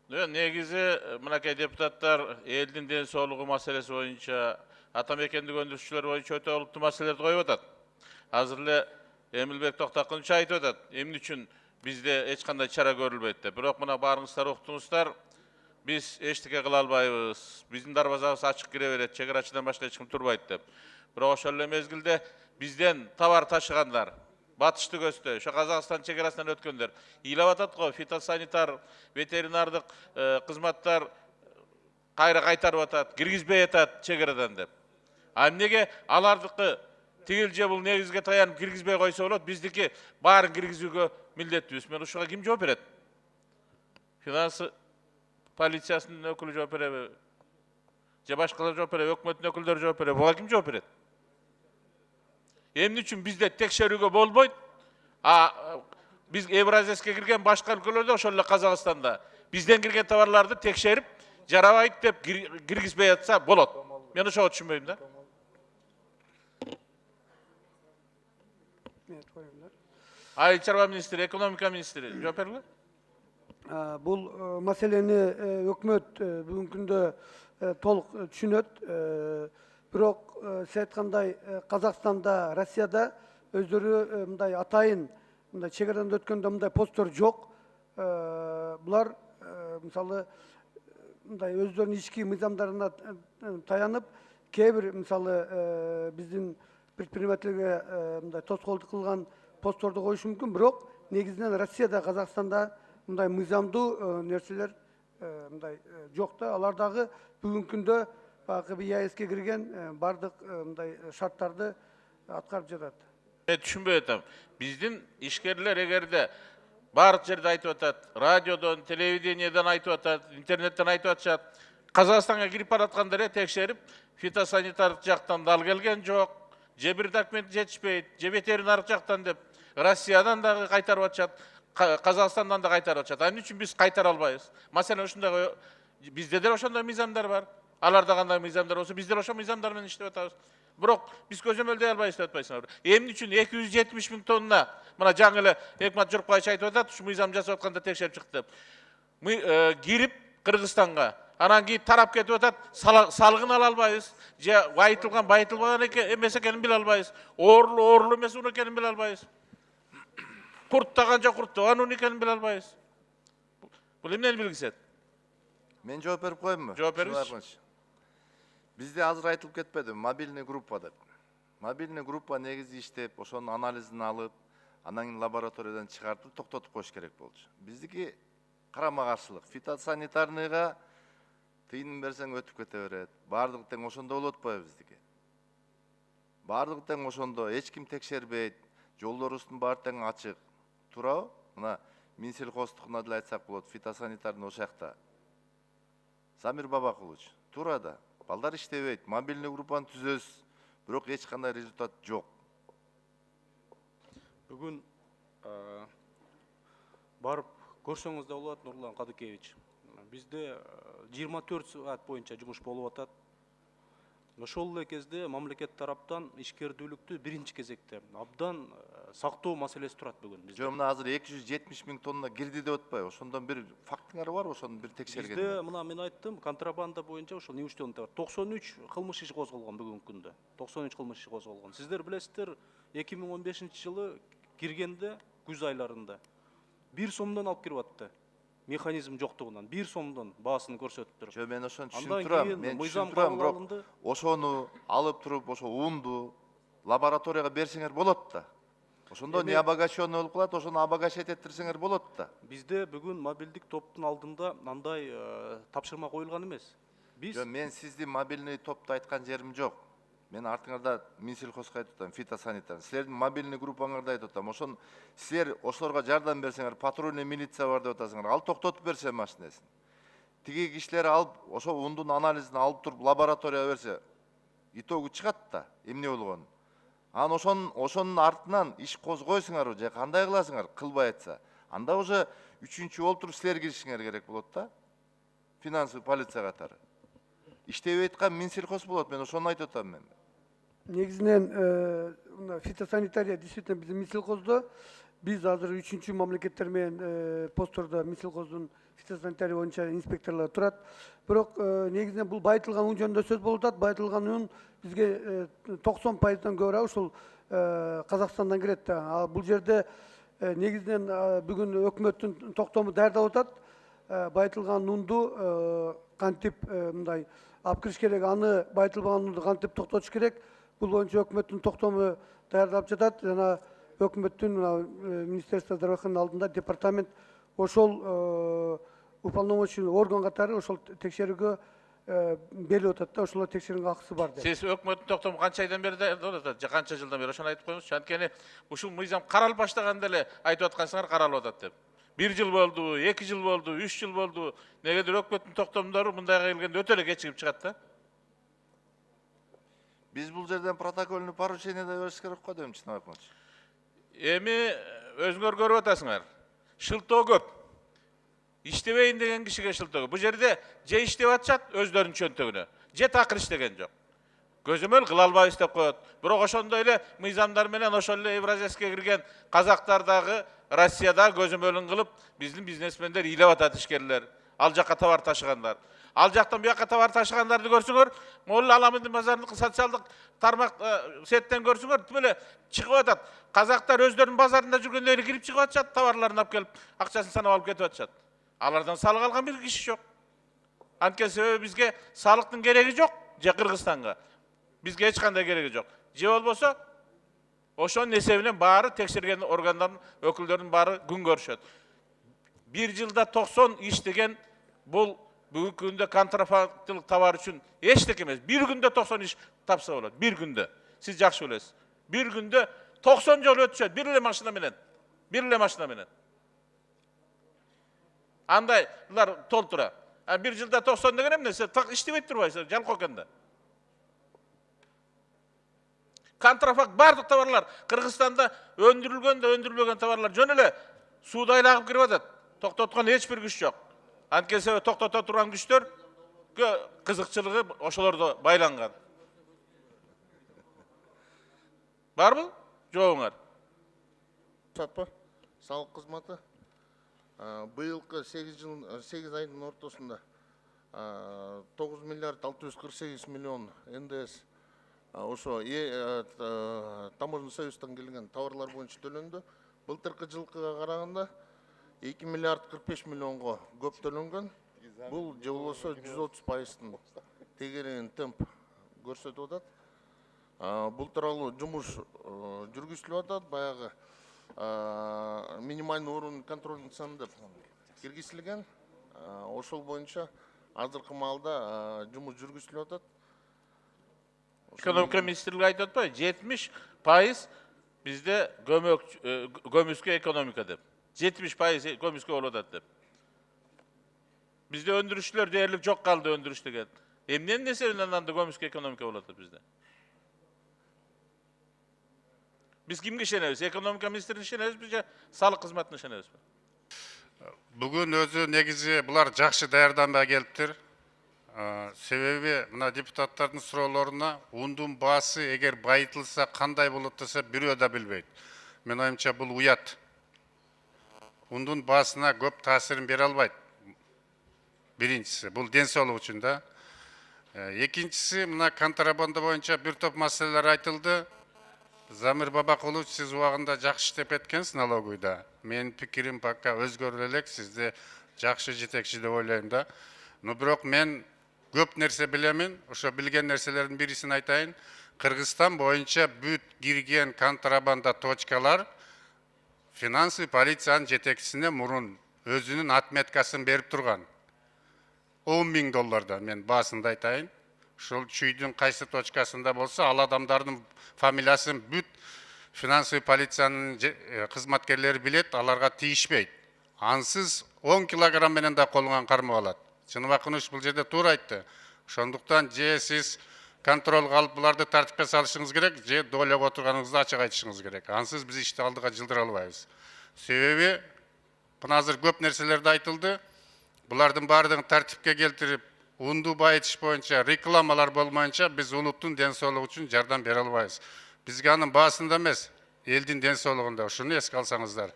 Негизи мынакей депутаттар элдин ден соолугу маселеси боюнча, ата мекендик өндүрүүчүлөр боюнча өтө олуттуу маселелерди коюп атат. Азыр эле Эмилбек Токтакынович айтып атат, эмне үчүн бизде эч кандай чара көрүлбөйт деп. Бирок мына баарыңыздар уктуңуздар, биз эчтеке кыла албайбыз. Биздин дарбазабыз ачык кире берет, чек арачыдан башка эч ким турбайт деп. Бирок ошол эле мезгилде бизден товар ташыгандар, батышты көстө, ошо Казакстан чек арасынан өткөндөр ыйлап атат го, фитосанитар, ветеринардык кызматтар кайра кайтарып атат, киргизбей атат чек арадан деп. А эмнеге алардыкы тигил же бул негизге таянып киргизбей койсо болот, биздики баарын киргизүүгө милдеттүүбүз. Мен ушуга ким жооп берет? Финанс полициясынын өкүлү жооп береби? Же башкалар жооп береби? Өкмөттүн өкүлдөрү жооп береби? Буга ким жооп берет? Эмне үчүн бизде текшерүүгө болбойт? Биз Евразияске кирген башка өлкөлөрдө, ошол эле Казакстанда бизден кирген товарларды текшерип, жарабайт деп киргизбей атса болот. Мен ошого түшүнбөйм да. Айыл чарба министри, экономика министри жооп бергиле. Бул маселени өкмөт бүгүнкү күндө толук түшүнөт. Бирок сиз айткандай Казакстанда, Россияда өздөрү мындай атайын мындай чек арадан өткөндө мындай посттор жок. Булар мисалы мындай өздөрүнүн ички мыйзамдарына таянып, кээ бир мисалы биздин предпринимательге мындай тоскоолдук кылган постторду коюшу мүмкүн. Бирок негизинен Россияда, Казакстанда мындай мыйзамдуу нерселер мындай жок да. Алар дагы бүгүнкү күндө баягы ЕАЭСке кирген бардык мындай шарттарды аткарып жатат. Мен түшүнбөй атам. Биздин ишкерлер эгерде бардык жерде айтып атат, радиодон, телевидениеден айтып атат, интернеттен айтып атышат, Казакстанга кирип бараткандар текшерип, фитосанитар жактан дал келген жок, же бир документ жетишпейт, же ветеринар жактан деп Россиядан дагы кайтарып атышат, Казакстандан да кайтарып атышат. Эмне үчүн биз кайтара албайбыз? Маселен ушундай, бизде деле ошондой мыйзамдар бар. Аларда кандай мыйзамдар болсо, биздер ошол мыйзамдар менен иштеп атабыз. Бирок биз көзөмөлдөй албайбыз деп атпайсыңарбы? Эмне үчүн 270 000 тонна, мына жаңы эле Экмат Жоркбаевич айтып атат, ушу мыйзам жасап атканда текшерип чыкты деп. Кирип Кыргызстанга, анан кийин тарап кетип атат, салыгын ала албайбыз, же байытылган, байытылбаган эмес экенин биле албайбыз. Оорулуу эмес унут экенин биле албайбыз. Курттаган же курттаган унут экенин биле албайбыз. Бул эмнени билгизет? Мен жооп берип коеюнбу? Жооп бериңиз. Бизде азыр айтылып кетпеди, мобильный группа деп. Мобильный группа негизи иштеп, ошонун анализин алып, анан кийин лабораториядан чыгартып, токтотуп коюш керек болчу. Биздики карама каршылык. Фитосанитарныйга тыйын берсең өтүп кете берет. Бардыгы тең ошондо болуп атпайбы биздики? Бардыгы тең ошондо, эч ким текшербейт, жолдорубуздун баары тең ачык. Туурабы? Мына Минсельхоздукуна деле айтсак болот, фитосанитарный ошол жакта. Самир Бабакулович, туура да. Балдар иштебейт, мобильный группаны түзөбүз, бирок эч кандай результат жок. Бүгүн барып көрсөңүз да болот, Нурлан Кадыкевич. Бизде 24 саат боюнча жумуш болуп атат. Ошол эле кезде мамлекет тараптан ишкердүүлүктү биринчи кезекте абдан сактоо маселеси турат бүгүн бизде. Жок, мына азыр 270 000 тонна кирди деп атпайбы? Ошондон бир фактыңар барбы? Ошону бир текшерген. Бизде мына мен айттым, контрабанда боюнча ошол неуштелдер бар. 93 кылмыш иши козголгон бүгүнкү күндө. 93 кылмыш иши козголгон. Сиздер билесиздер, 2015-жылы киргенде күз айларында 1 сомдон алып кирип атты. Механизм жоктугунан 1 сомдон баасын көрсөтүп туруп. Жок, мен ошону түшүнүп турам. Мен түшүнүп турам, бирок ошону алып туруп, ошо унду лабораторияга берсеңер болот да. Ошондо не обогащенный болуп калат, ошону обогащать этирсеңер болот да. Бизде бүгүн мобилдик топтун алдында андай тапшырма коюлган эмес. Биз Жок, мен сиздин мобильный топто айткан жерим жок. Мен артыңарда Минсельхозго айтып атам, фитосанитар. Силердин мобильный группаңарда айтып атам. Ошон силер ошолорго жардам берсеңер, патрульный милиция бар деп атасыңар. Ал токтотуп берсе машинесин. Тиги кишилер алып, ошо ундун анализин алып туруп лабораторияга берсе, итогу чыгат да, эмне болгонун. Анан ошонун артынан иш козгойсуңарбы же кандай кыласыңар, кылбай атса. Анда уже үчүнчү болуп туруп силер киришиңер керек болот да. Финансовый полиция катары. Иштебей аткан Минсельхоз болот, мен ошону айтып атам мен. Негизинен фитосанитария действительно биздин Минсельхоздо Biz azыр 3-cü mamleketler menен постордо Мисилкоздун фитосанитария боюнча инспекторлор турат. Бирок негизинен бул байытылган un жөнүндө сөз болуп атат. Байытылган un бизге 90%дан көбүрөөк ушул Казакстандан кирет. Ал бул жерде негизинен бүгүн өкмөттүн токтому даярдап атат. Байытылган унду кантип мындай алып кириш керек, аны байытылбаган унду кантип токтотуш керек. Бул боюнча өкмөттүн токтому даярдап жатат. Жана өкмөттүн Министерство здравоохранения алдында департамент ошол уполномоченный орган катары ошол текшерүүгө берип атат да, ошолор текшерүүгө акысы бар деп. Сиз өкмөттүн токтому канча айдан бери даярдап атат? Же канча жылдан бери ошону айтып коюңузчу. Анткени ушул мыйзам каралып баштаганда эле айтып аткансыңар каралып атат деп. 1 жыл болду, 2 жыл болду, 3 жыл болду. Негедир өкмөттүн токтомдору мындайга келгенде өтө эле кечигип чыгат да. Биз бул жерден протокольный поручение да бериш керек го дейм, чын айтмакчы. Эми өзүңөр көрүп атасыңар. Шылтоо көп. İştebeyин деген кишиге шылтоо. Бул жерде же иштеп атышат өздөрүнүн чөнтөгүнө, же такыр иштеген жок. Көзөмөл кыла албайбыз деп коет. Бирок ошондой эле мыйзамдар менен ошол эле Евразияске кирген казактар дагы Россияда көзөмөлүн кылып, биздин бизнесмендер ыйлап атат ишкерлер. Ал жакка товар ташыгандар. Ал жактан буяка товар ташыгандарды көрсөңөр, могул Аламындын базарындык социалдык тармак сеттен көрсөңөр, тим эле чыгып атат. Казактар өздөрүнүн базарында жүргөндө эле кирип чыгып атышат, товарларын алып келип, акчасын санап алып кетип атышат. Алардан салык алган бир киши жок. Анткени себеби бизге салыктын кереги жок, же Кыргызстанга. Бизге эч кандай кереги жок. Же болбосо ошонун эсебинен баары текшерген органдардын өкүлдөрүнүн баары күн көрүшөт. 1 жылда 90 иштеген бул бүгүнкү күндө контрафактылык товар үчүн эчтеке эмес. 1 күндө 90 иш тапса болот. 1 күндө. Сиз жакшы билесиз. 1 күндө 90 жолу өтүшөт. Бир эле машина менен. Бир эле машина менен. Андайлар толтура. 1 жылда 90 деген эмне? Сиз так иштебей турбайсыз, жалкоо экен да. Контрафакт бардык товарлар Кыргызстанда өндүрүлгөн да өндүрүлбөгөн товарлар жөн эле сууда айланып кирип атат. Токтоткон эч бир күч жок. Анткени себеби токтото турган күчтөргө кызыкчылыгы ошолордо байланган. Барбы? Жоогуңар. Сатпа, салык кызматы быйылкы 8 айдын ортосунда 9 миллиард 648 миллион НДС ошо таможенный союздан келген товарлар боюнча төлөндү. Былтыркы жылкыга караганда 2 миллиард 45 миллионго көп төлөнгөн. Бул же болбосо 130%-тын тегерегин темп көрсөтүп атат. Бул тууралуу жумуш жүргүзүлүп атат. Баягы минимальный уровень контроль деп киргизилген. Ошол боюнча азыркы маалда жумуш жүргүзүлүп атат. Экономика министрлиги айтып атпайбы? 70% бизде көмүскө экономика деп. 70% көмүскө болуп атат деп. Бизде өндүрүшчүлөр дээрлик жок калды өндүрүш деген. Эмненин эсебинен анда көмүскө экономика болуп атат бизде? Биз кимге ишенебиз? Экономика министрине ишенебизби же салык кызматына ишенебизби? Бүгүн өзү негизи булар жакшы даярданбай келиптир. Себеби мына депутаттардын суроолоруна ундун баасы эгер байытылса кандай болот десе бирөө да билбейт. Мен оюмча бул уят. Ундун баасына көп таасирин бере албайт. Биринчиси бул ден соолук үчүн да. Экинчиси мына контрабанда боюнча бир топ маселелер айтылды. Замир Бабакулович, сиз убагында жакшы иштеп кеткенсиз налоговыйда. Менин пикирим пока өзгөрүлө элек, сизди жакшы жетекчи деп ойлойм да. Но бирок мен көп нерсе билемин. Ошо билген нерселердин бирисин айтайын. Кыргызстан боюнча бүт кирген контрабанда точкалар финансовый полициянын жетекчисине мурун өзүнүн отметкасын берип турган. $10.000 мен баасында айтайын. Ошол чүйдүн кайсы точкасында болсо, ал адамдардын фамилиясын бүт финансовый полициянын кызматкерлери билет, аларга тийишпейт. Ансыз 10 килограмм менен да колуңан кармап алат. Чыныбакынович бул жерде туура айтты. Ошондуктан же сиз контролго алып буларды тартипке салышыңыз керек, же дойлого отурганыңызды ачык айтышыңыз керек. Ансыз биз ишти алдыга жылдыра албайбыз. Себеби мына азыр көп нерселерди айтылды. Булардын баардыгын тартипке келтирип, унду байытыш боюнча рекламалар болмайынча биз улуттун ден соолугу үчүн жардам бере албайбыз. Бизге анын баасында эмес, элдин ден соолугунда. Ушуну эске алсаңыздар.